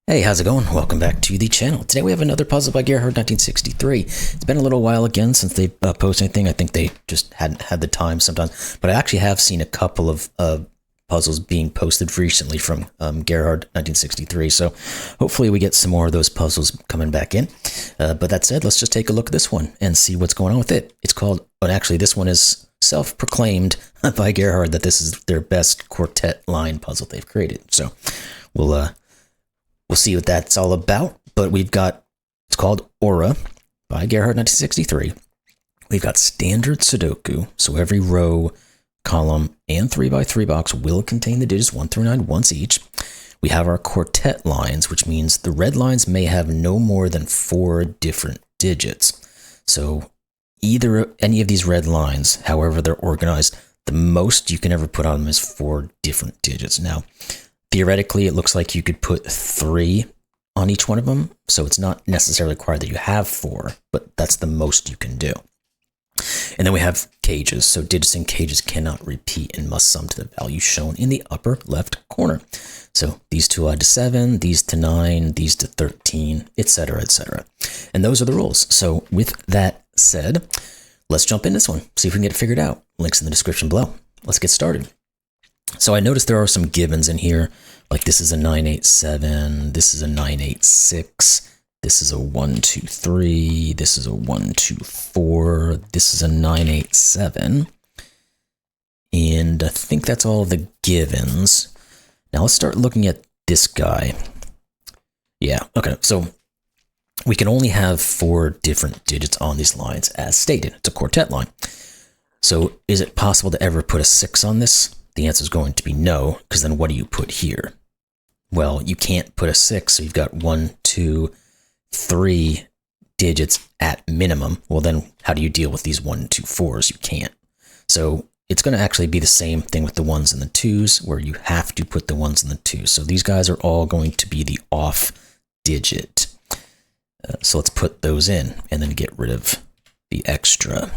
Hey, how's it going? Welcome back to the channel. Today we have another puzzle by Gerhard 1963. It's been a little while again since they posted anything. I think they just hadn't had the time sometimes. But I actually have seen a couple of puzzles being posted recently from Gerhard 1963. So hopefully we get some more of those puzzles coming back in. But that said, let's just take a look at this one and see what's going on with it. It's called, but actually this one is self-proclaimed by Gerhard that this is their best quartet line puzzle they've created. So we'll see what that's all about, but it's called Aura by Gerhard 1963. We've got standard Sudoku, so every row, column, and 3x3 box will contain the digits 1 through 9 once each. We have our quartet lines, which means the red lines may have no more than 4 different digits. So either any of these red lines, however they're organized, the most you can ever put on them is 4 different digits. Now, theoretically, it looks like you could put 3 on each one of them, so it's not necessarily required that you have 4, but that's the most you can do. And then we have cages, so digits in cages cannot repeat and must sum to the value shown in the upper left corner. So these 2 add to 7, these to 9, these to 13, etc., etc. And those are the rules. So with that said, let's jump in this one, see if we can get it figured out. Links in the description below. Let's get started. So I noticed there are some givens in here, like this is a 987, this is a 986, this is a 123, this is a 124, this is a 987, and I think that's all the givens. Now let's start looking at this guy. Yeah, okay, so we can only have 4 different digits on these lines as stated. It's a quartet line. So is it possible to ever put a 6 on this? The answer is going to be no, because then what do you put here? Well, you can't put a 6, so you've got 1, 2, 3 digits at minimum. Well, then how do you deal with these 1, 2, 4s? You can't. So it's going to actually be the same thing with the 1s and the 2s, where you have to put the 1s and the 2s. So these guys are all going to be the off digit. So let's put those in and then get rid of the extra.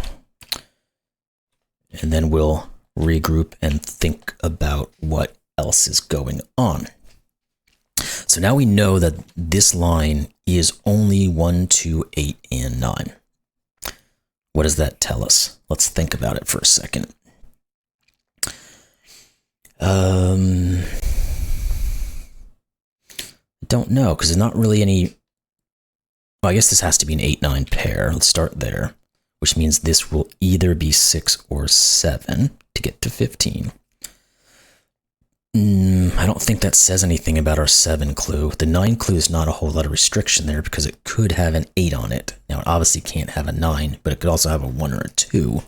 And then we'll regroup and think about what else is going on. So now we know that this line is only 1, 2, 8, and 9. What does that tell us? Let's think about it for a second. I don't know, because there's not really any... Well, I guess this has to be an 8-9 pair. Let's start there, which means this will either be 6 or 7 to get to 15. I don't think that says anything about our 7 clue. The 9 clue is not a whole lot of restriction there because it could have an 8 on it. Now, it obviously can't have a 9, but it could also have a 1 or a 2.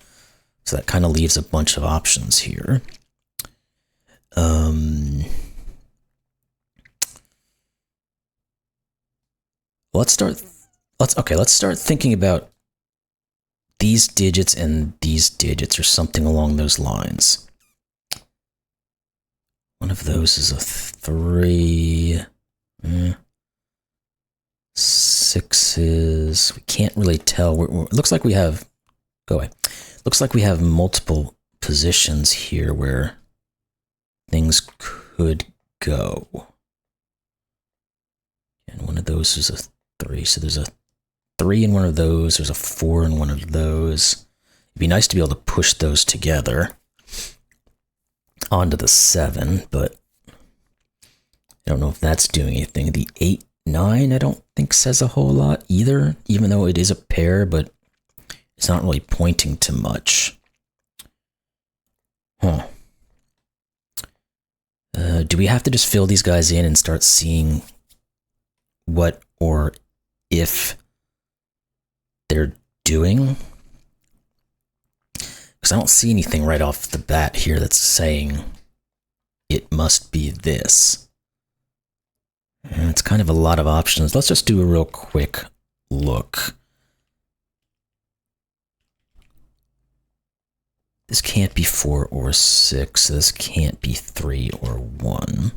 So that kind of leaves a bunch of options here. Let's start thinking about these digits and these digits or something along those lines. One of those is a 3. 6s. We can't really tell. It looks like we have... Go away. Looks like we have multiple positions here where things could go. And one of those is a 3. So there's a 3 in one of those. There's a 4 in one of those. It'd be nice to be able to push those together onto the 7, but I don't know if that's doing anything. The 8, 9, I don't think says a whole lot either, even though it is a pair, but it's not really pointing to much. Do we have to just fill these guys in and start seeing what or if they're doing? Because I don't see anything right off the bat here that's saying it must be this. And it's kind of a lot of options. Let's just do a real quick look. This can't be 4 or 6. This can't be 3 or 1.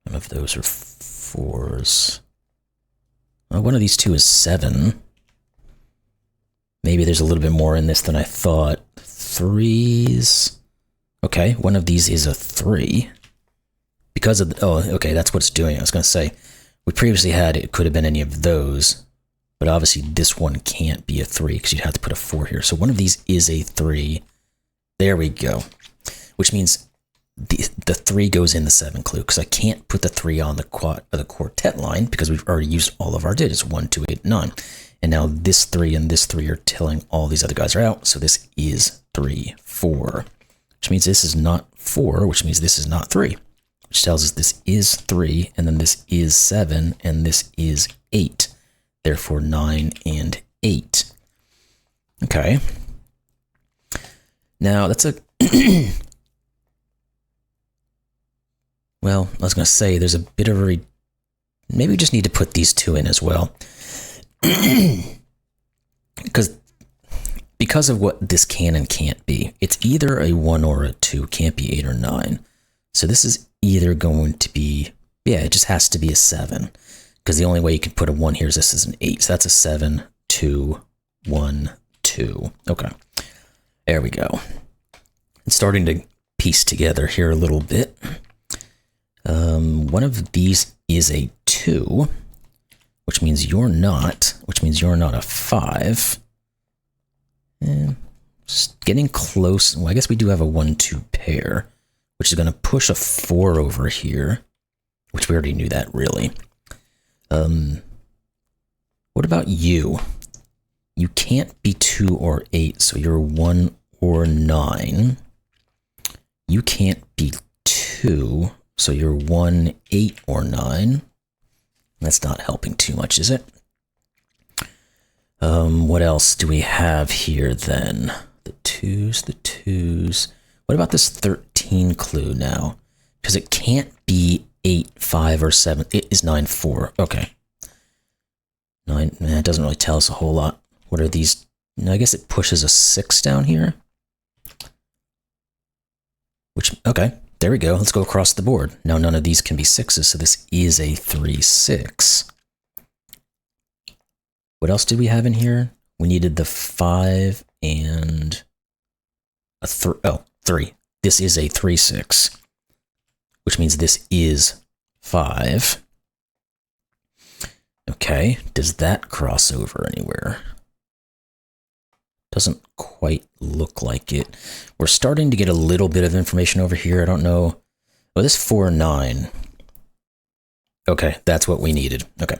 None of those are 4s. One of these 2 is 7. Maybe there's a little bit more in this than I thought. 3s. Okay, one of these is a 3. because of, oh, okay, that's what it's doing. I was going to say, we previously had, it could have been any of those, but obviously this one can't be a 3 because you'd have to put a 4 here. So one of these is a 3. There we go. Which means the 3 goes in the 7 clue because I can't put the 3 on the quartet line because we've already used all of our digits, 1, 2, 8, 9. And now this 3 and this 3 are telling all these other guys are out. So this is 3, 4, which means this is not 4, which means this is not 3, which tells us this is 3, and then this is 7, and this is 8. Therefore, 9 and 8. Okay. Now, that's a... well, I was going to say, there's a bit of a... maybe we just need to put these 2 in as well. Because of what this can and can't be. It's either a 1 or a 2. Can't be 8 or 9. So this is either going to be... yeah, it just has to be a 7. Because the only way you can put a 1 here is this is an 8. So that's a 7, 2, 1, 2. Okay. There we go. It's starting to piece together here a little bit. One of these is a 2, which means you're not a 5. And just getting close. Well, I guess we do have a 1, 2 pair, which is going to push a 4 over here, which we already knew that, really. What about you? You can't be 2 or 8, so you're 1 or 9. You can't be 2, so you're 1, 8, or 9. That's not helping too much, is it? What else do we have here then? The 2s. What about this 13 clue now? Because it can't be 8, 5, or 7. It is 9, 4. Okay. 9, it doesn't really tell us a whole lot. What are these? I guess it pushes a 6 down here. Which, okay, there we go. Let's go across the board. Now none of these can be 6s, so this is a 3, 6. What else did we have in here? We needed the 5 and a 3. This is a 3, 6, which means this is 5. Okay, does that cross over anywhere? Doesn't quite look like it. We're starting to get a little bit of information over here. I don't know. Oh, this 4, 9. Okay, that's what we needed. Okay.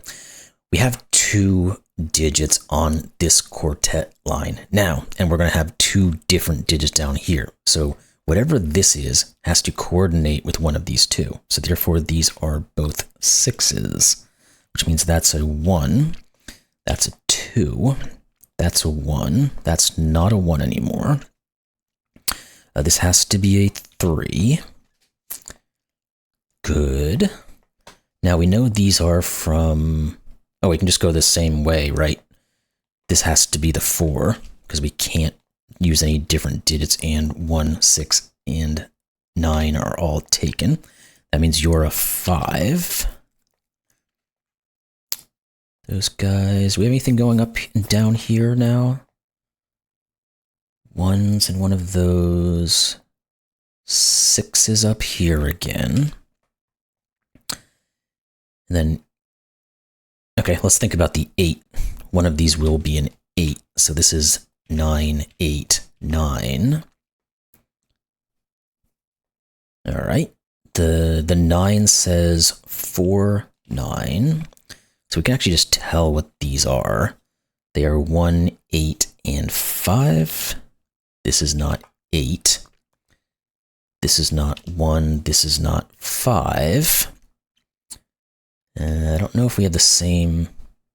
We have 2 digits on this quartet line now, and we're going to have 2 different digits down here. So whatever this is has to coordinate with one of these 2. So therefore, these are both 6s, which means that's a 1, that's a 2, that's a 1, that's not a 1 anymore. This has to be a 3. Good. Now we know these are from... oh, we can just go the same way, right? This has to be the 4, because we can't use any different digits, and 1, 6, and 9 are all taken. That means you're a 5. Those guys, do we have anything going up and down here now? 1s and one of those 6s up here again. And then, okay, let's think about the 8. One of these will be an 8. So this is 9, 8, 9. All right. The 9 says 4, 9. So we can actually just tell what these are. They are 1, 8, and 5. This is not 8. This is not 1. This is not 5. I don't know if we have the same...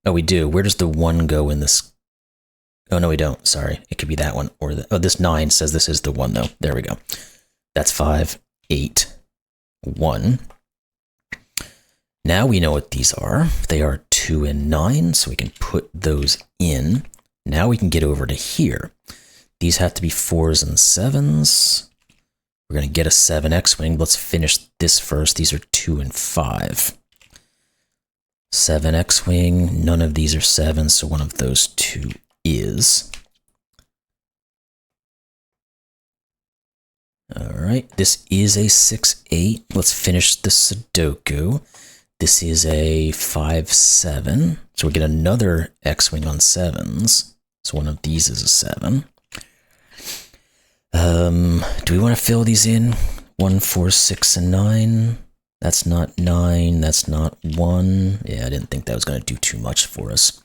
oh, we do. Where does the 1 go in this? Oh, no, we don't. Sorry. It could be that one. Or the... oh, this 9 says this is the 1, though. There we go. That's 5, 8, 1. Now we know what these are. They are 2 and 9, so we can put those in. Now we can get over to here. These have to be 4s and 7s. We're going to get a 7 X-Wing. Let's finish this first. These are 2 and 5. 7 X-Wing. None of these are 7s, so one of those 2 is. All right. right, this is a 6-8. Let's finish the Sudoku. This is a 5-7. So we get another X-Wing on 7s. So one of these is a 7. Do we want to fill these in? 1, 4, 6, and 9. That's not 9. That's not 1. Yeah, I didn't think that was going to do too much for us.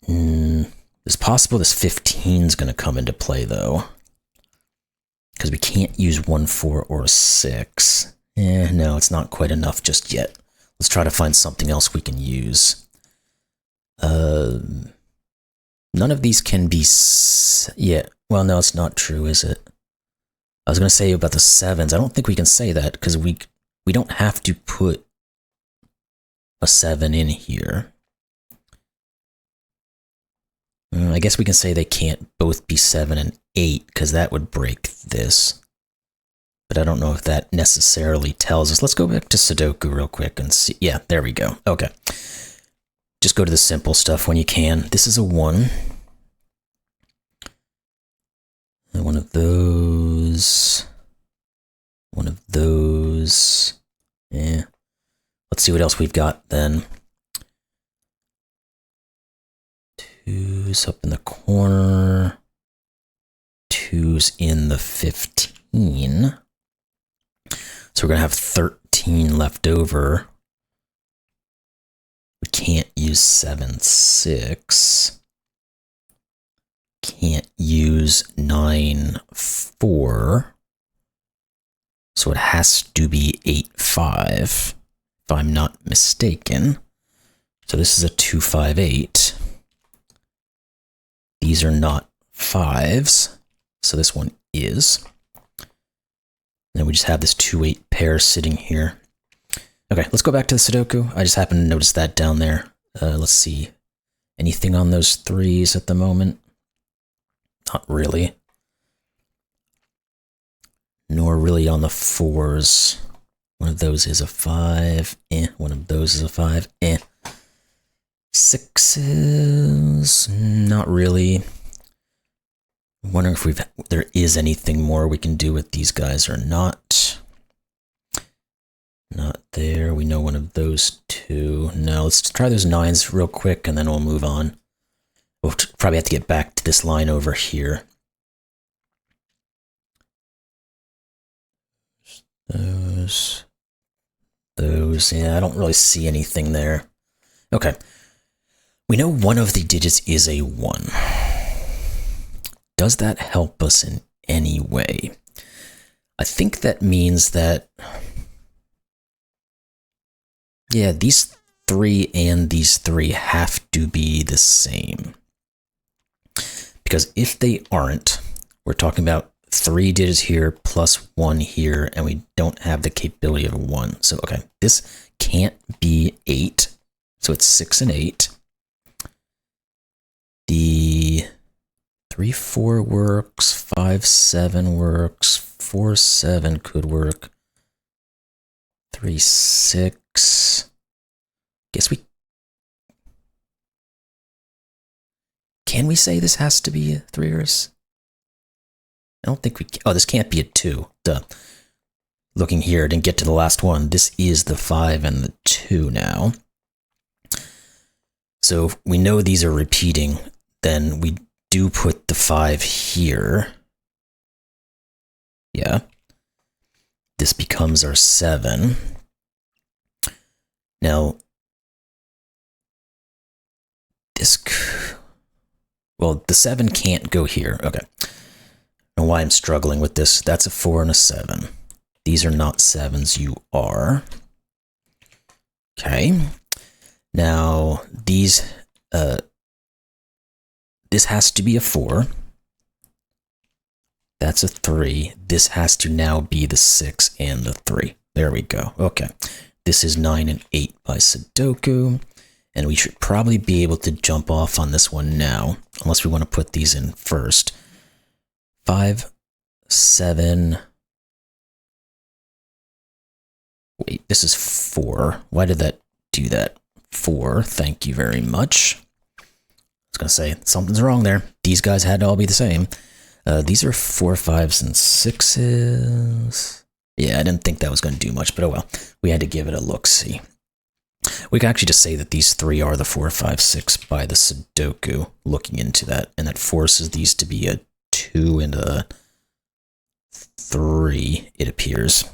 It's possible this 15 is going to come into play, though. Because we can't use 1, 4, or 6. No, it's not quite enough just yet. Let's try to find something else we can use. None of these can be... Yeah, well, no, it's not true, is it? I was going to say about the 7s. I don't think we can say that, because we don't have to put a 7 in here. I guess we can say they can't both be 7 and 8, because that would break this. But I don't know if that necessarily tells us. Let's go back to Sudoku real quick and see. Yeah, there we go. Okay. Just go to the simple stuff when you can. This is a 1. And one of those. One of those. Yeah. Let's see what else we've got then. 2's up in the corner. 2's in the 15. So we're going to have 13 left over. We can't use 7, 6. Can't use 9, 4. So it has to be 8, 5, if I'm not mistaken. So this is a 2, 5, 8. These are not 5s, so this one is. And then we just have this 2, 8 pair sitting here. Okay, let's go back to the Sudoku. I just happened to notice that down there. Let's see. Anything on those 3s at the moment? Not really. Nor really on the 4s. One of those is a 5. One of those is a 5. 6s. Not really. I'm wondering if there is anything more we can do with these guys or not. Not there. We know one of those 2. No, let's try those 9s real quick and then we'll move on. We'll probably have to get back to this line over here. Those. Yeah, I don't really see anything there. Okay. We know one of the digits is a 1. Does that help us in any way? I think that means that, yeah, these 3 and these 3 have to be the same. Because if they aren't, we're talking about 3 digits here plus 1 here, and we don't have the capability of a 1. So, okay, this can't be 8. So it's 6 and 8. The 3, 4 works, 5, 7 works, 4, 7 could work, 3, 6. Guess we... Can we say this has to be a 3ers? I don't think we can. Oh, this can't be a 2. Duh. Looking here, didn't get to the last one. This is the 5 and the 2 now. So if we know these are repeating, then we do put the 5 here. Yeah. This becomes our 7. Now, this... Well, the 7 can't go here. Okay. I don't know why I'm struggling with this. That's a 4 and a 7. These are not 7s. You are. Okay. Now, these... this has to be a 4. That's a 3. This has to now be the 6 and the 3. There we go. Okay. This is 9 and 8 by Sudoku. And we should probably be able to jump off on this one now, unless we want to put these in first. 5, 7. Wait, this is 4. Why did that do that? 4. Thank you very much. I was going to say, something's wrong there. These guys had to all be the same. These are 4, 5s, and 6s. Yeah, I didn't think that was going to do much, but oh well. We had to give it a look-see. We can actually just say that these 3 are the 4, 5, 6 by the Sudoku, looking into that, and that forces these to be a 2 and a 3, it appears.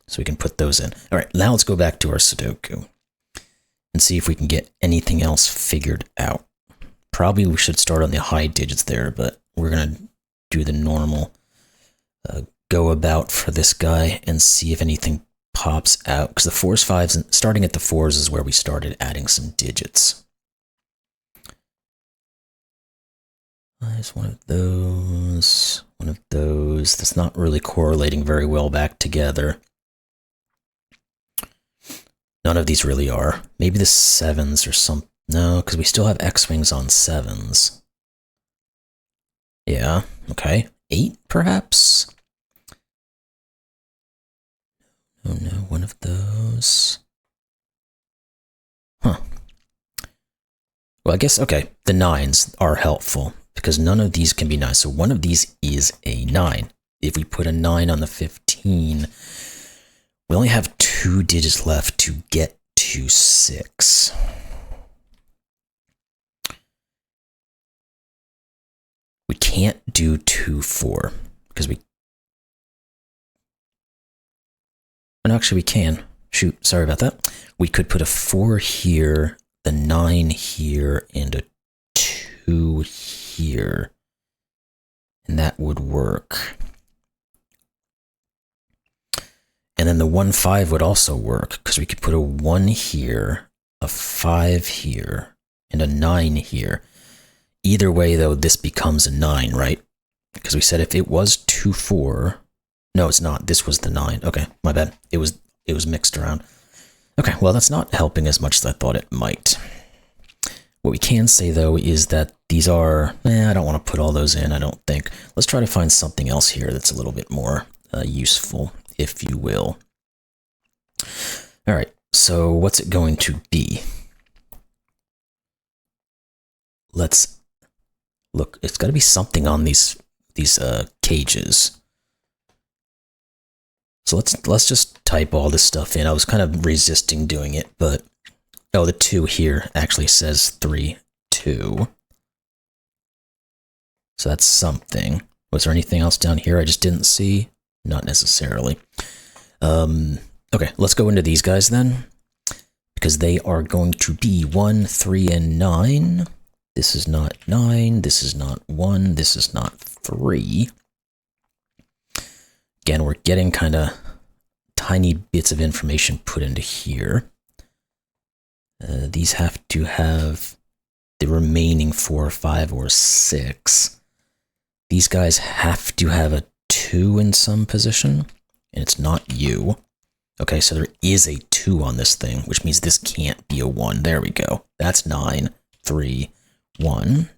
So we can put those in. All right, now let's go back to our Sudoku and see if we can get anything else figured out. Probably we should start on the high digits there, but we're going to do the normal go about for this guy and see if anything pops out. Because the 4s, 5s, and starting at the 4s is where we started adding some digits. There's one of those, one of those. That's not really correlating very well back together. None of these really are. Maybe the 7s or some. No, because we still have X-Wings on 7s. Yeah, okay. 8, perhaps? Oh no, one of those. Huh. Well, I guess, okay, the 9s are helpful, because none of these can be 9. So one of these is a 9. If we put a 9 on the 15, we only have 2 digits left to get to 6. We can't do 2, 4, because we... And actually we can. Shoot, sorry about that. We could put a 4 here, the 9 here, and a 2 here. And that would work. And then the 1, 5 would also work, because we could put a 1 here, a 5 here, and a 9 here. Either way, though, this becomes a 9, right? Because we said if it was 2, 4... No, it's not. This was the 9. Okay, my bad. It was mixed around. Okay, well, that's not helping as much as I thought it might. What we can say, though, is that these are... I don't want to put all those in, I don't think. Let's try to find something else here that's a little bit more useful, if you will. All right, so what's it going to be? Let's look. It's got to be something on these cages. So let's just type all this stuff in. I was kind of resisting doing it, but oh, the 2 here actually says 3, 2. So that's something. Was there anything else down here I just didn't see? Not necessarily. Okay, let's go into these guys then, because they are going to be 1, 3, and 9. This is not 9. This is not 1. This is not 3. Again, we're getting kind of tiny bits of information put into here. These have to have the remaining 4, 5, or 6. These guys have to have a 2 in some position, and it's not you. Okay, so there is a 2 on this thing, which means this can't be a 1. There we go. That's 9, 3, 1.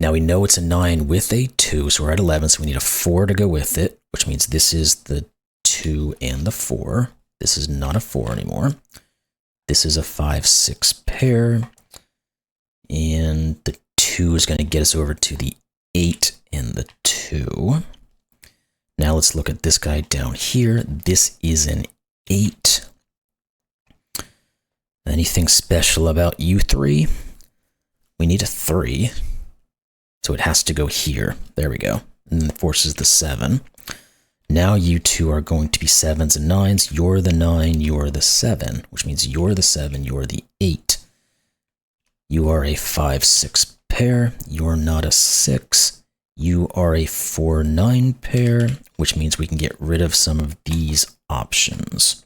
Now we know it's a 9 with a 2, so we're at 11, so we need a 4 to go with it, which means this is the 2 and the 4. This is not a 4 anymore. This is a 5, 6 pair, and the 2 is going to get us over to the 8 and the 2. Now let's look at this guy down here. This is an 8. Anything special about you 3? We need a 3. So it has to go here. There we go. And then it forces the 7. Now you 2 are going to be 7s and 9s. You're the 9, you're the 7, which means you're the 7, you're the 8. You are a 5, 6 pair. You're not a 6. You are a 4, 9 pair, which means we can get rid of some of these options.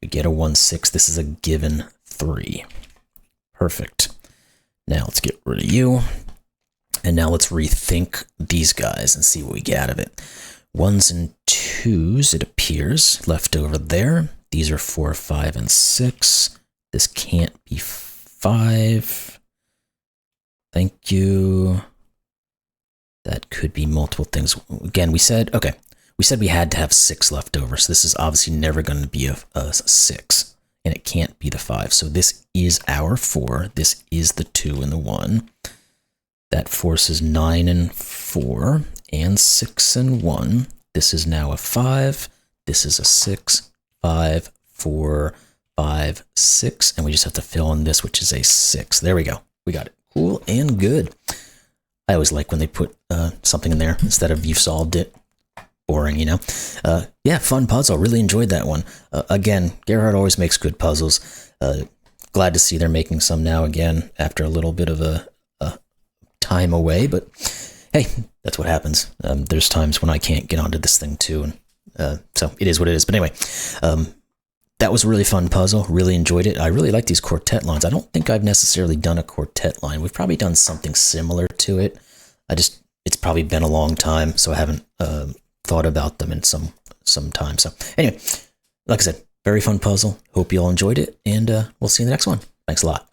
We get a 1, 6. This is a given 3. Perfect. Now let's get rid of you. And now let's rethink these guys and see what we get out of it. 1s and 2s, it appears, left over there. These are 4, 5, and 6. This can't be 5. Thank you. That could be multiple things. Again, we said we had to have 6 left over. So this is obviously never going to be a 6. And it can't be the 5. So this is our 4. This is the 2 and the 1. That forces 9 and 4 and 6 and 1. This is now a 5. This is a 6, 5, 4, 5, 6. And we just have to fill in this, which is a 6. There we go. We got it. Cool and good. I always like when they put something in there instead of you've solved it. Boring, you know? Yeah, fun puzzle. Really enjoyed that one. Again, Gerhard always makes good puzzles. Glad to see they're making some now again after a little bit of a time away. But hey, that's what happens. There's times when I can't get onto this thing too. And so it is what it is. But anyway, that was a really fun puzzle. Really enjoyed it. I really like these quartet lines. I don't think I've necessarily done a quartet line. We've probably done something similar to it. It's probably been a long time, so I haven't thought about them in some time. So anyway, like I said, very fun puzzle. Hope you all enjoyed it, and we'll see you in the next one. Thanks a lot.